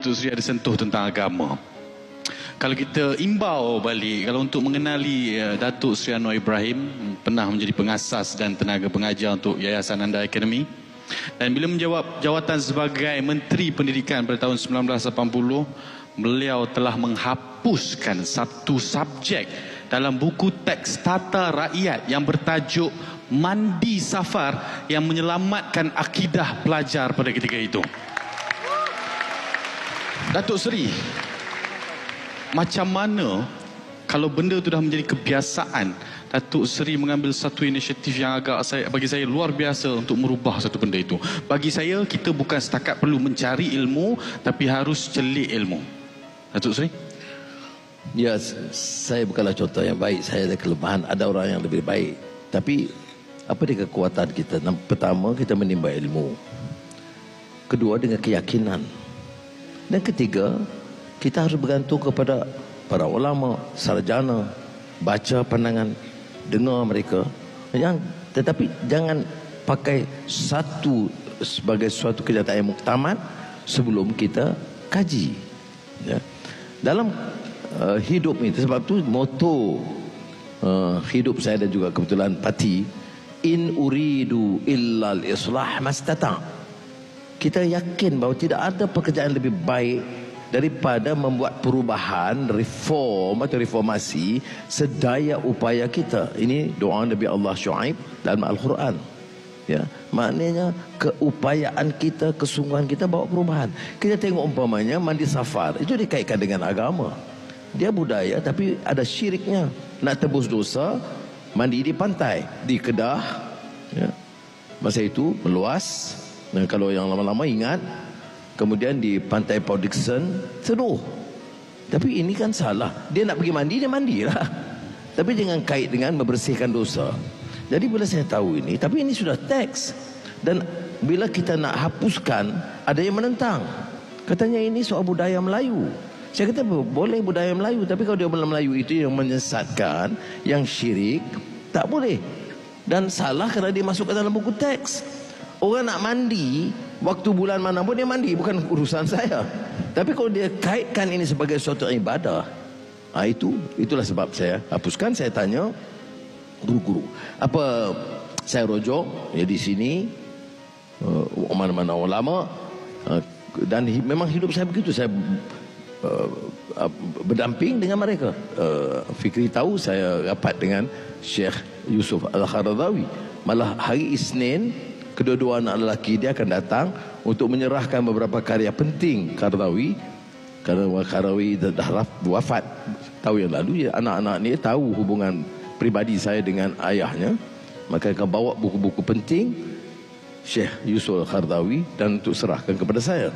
Datuk Seri ada sentuh tentang agama. Kalau kita imbau balik, kalau untuk mengenali Datuk Seri Anwar Ibrahim, pernah menjadi pengasas dan tenaga pengajar untuk Yayasan Anda Academy. Dan bila menjawab jawatan sebagai Menteri Pendidikan pada tahun 1980, beliau telah menghapuskan satu subjek dalam buku teks tata rakyat yang bertajuk Mandi Safar yang menyelamatkan akidah pelajar pada ketika itu. Datuk Seri, macam mana kalau benda itu dah menjadi kebiasaan, Datuk Seri mengambil satu inisiatif yang bagi saya luar biasa untuk merubah satu benda itu. Bagi saya, kita bukan setakat perlu mencari ilmu, tapi harus celik ilmu. Datuk Seri? Ya, saya bukanlah contoh yang baik. Saya ada kelemahan, ada orang yang lebih baik. Tapi apa dia kekuatan kita? Pertama, kita menimba ilmu. Kedua, dengan keyakinan. Dan ketiga, kita harus bergantung kepada para ulama, sarjana, baca pandangan, dengar mereka. Tetapi jangan pakai satu sebagai suatu kenyataan yang muktamad sebelum kita kaji. Ya. Dalam hidup ini, sebab tu moto hidup saya dan juga kebetulan parti, in uridu illal islah mastata'. Kita yakin bahawa tidak ada pekerjaan lebih baik daripada membuat perubahan, reform atau reformasi sedaya upaya kita. Ini doa Nabi Allah Syuaib dalam Al-Quran. Ya, maknanya keupayaan kita, kesungguhan kita bawa perubahan. Kita tengok umpamanya mandi safar, itu dikaitkan dengan agama. Dia budaya tapi ada syiriknya. Nak tebus dosa, mandi di pantai, di Kedah. Ya. Masa itu meluas. Dan kalau yang lama-lama ingat, kemudian di pantai Port Dickson seru. Tapi ini kan salah. Dia nak pergi mandi, dia mandilah. Tapi jangan kait dengan membersihkan dosa. Jadi bila saya tahu ini, tapi ini sudah teks. Dan bila kita nak hapuskan, ada yang menentang. Katanya ini soal budaya Melayu. Saya kata boleh budaya Melayu, tapi kalau dia Melayu itu yang menyesatkan, yang syirik, tak boleh. Dan salah kerana dia masuk ke dalam buku teks. Orang nak mandi waktu bulan mana pun dia mandi, bukan urusan saya. Tapi kalau dia kaitkan ini sebagai suatu ibadah, itulah sebab saya hapuskan. Saya tanya guru-guru, apa saya rojok ya di sini mana-mana ulama, dan memang hidup saya begitu. Saya berdamping dengan mereka. Fikri tahu saya rapat dengan Syekh Yusuf Al-Qaradawi. Malah hari Isnin kedua-dua anak lelaki dia akan datang untuk menyerahkan beberapa karya penting Qaradawi. Kerana Qaradawi dah wafat tahun yang lalu. Ya, anak-anak ni tahu hubungan pribadi saya dengan ayahnya, maka akan bawa buku-buku penting Syekh Yusuf Qaradawi dan untuk serahkan kepada saya.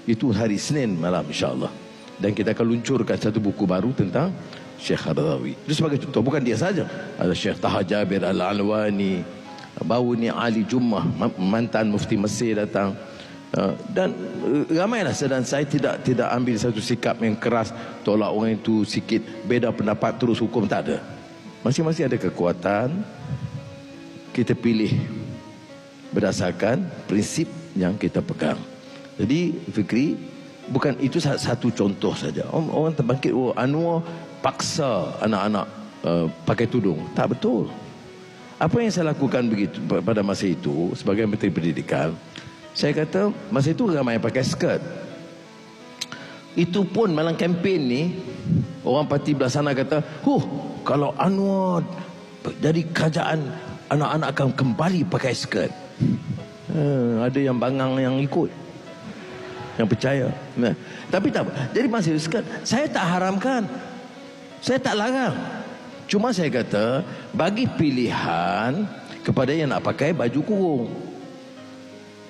Itu hari Senin malam insya-Allah. Dan kita akan luncurkan satu buku baru tentang Syekh Qaradawi. Itu sebagai contoh, bukan dia saja. Ada Syekh Taha Jabir Al-Alwani, baru ni Ali Jummah, mantan mufti Mesir datang. Dan ramailah. Dan saya tidak ambil satu sikap yang keras, tolak orang itu sikit beda pendapat terus hukum, tak ada. Masing-masing ada kekuatan. Kita pilih berdasarkan prinsip yang kita pegang. Jadi Fikri, bukan itu satu contoh saja. Orang terbangkit, Anwar paksa anak-anak pakai tudung. Tak betul. Apa yang saya lakukan begitu pada masa itu sebagai Menteri Pendidikan, saya kata masa itu ramai yang pakai skirt. Itu pun malam kempen ni, orang parti belah sana kata, kalau Anwar jadi kerajaan, anak-anak akan kembali pakai skirt. Ada yang bangang yang ikut, yang percaya. Tapi tak apa. Jadi masa itu skirt, saya tak haramkan, saya tak larang. Cuma saya kata, bagi pilihan kepada yang nak pakai baju kurung.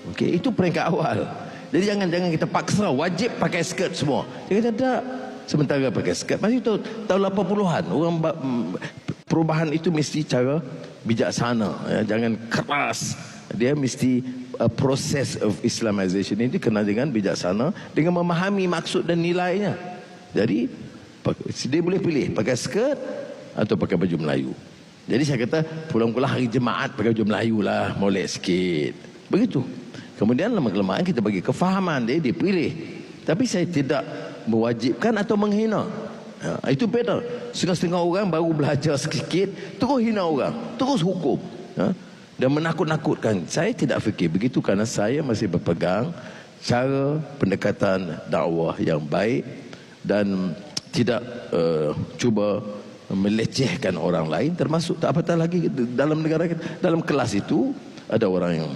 Okey, itu peringkat awal. Jadi jangan kita paksa wajib pakai skirt semua. Dia kata tak. Sementara pakai skirt, masih tu tahun 80-an orang perubahan itu mesti cara bijaksana, ya, jangan keras. Dia mesti proses of Islamization ini kena dengan bijaksana, dengan memahami maksud dan nilainya. Jadi dia boleh pilih pakai skirt atau pakai baju Melayu. Jadi saya kata pulang-pulang hari Jumaat pakai baju Melayu lah, molek sikit. Begitu. Kemudian lama-kelamaan kita bagi kefahaman dia pilih Tapi saya tidak mewajibkan atau menghina. Itu beda. Setengah-setengah orang baru belajar sedikit, terus hina orang, terus hukum. Dan menakut-nakutkan. Saya tidak fikir begitu kerana saya masih berpegang cara pendekatan dakwah yang baik dan tidak cuba melecehkan orang lain, termasuk tak apatah lagi dalam negara kita. Dalam kelas itu ada orang yang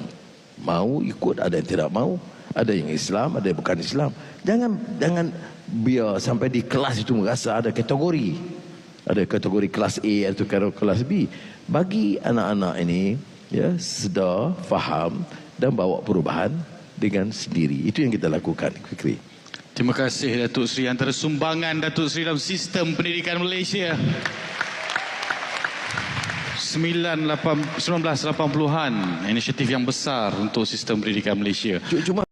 mau ikut, ada yang tidak mau, ada yang Islam, ada yang bukan Islam. Jangan biar sampai di kelas itu merasa ada kategori. Ada kategori kelas A atau kelas B. Bagi anak-anak ini ya sedar, faham dan bawa perubahan dengan sendiri. Itu yang kita lakukan, Fikri. Terima kasih Datuk Seri. Antara sumbangan Datuk Seri dalam sistem pendidikan Malaysia 1980-an, inisiatif yang besar untuk sistem pendidikan Malaysia. Cuma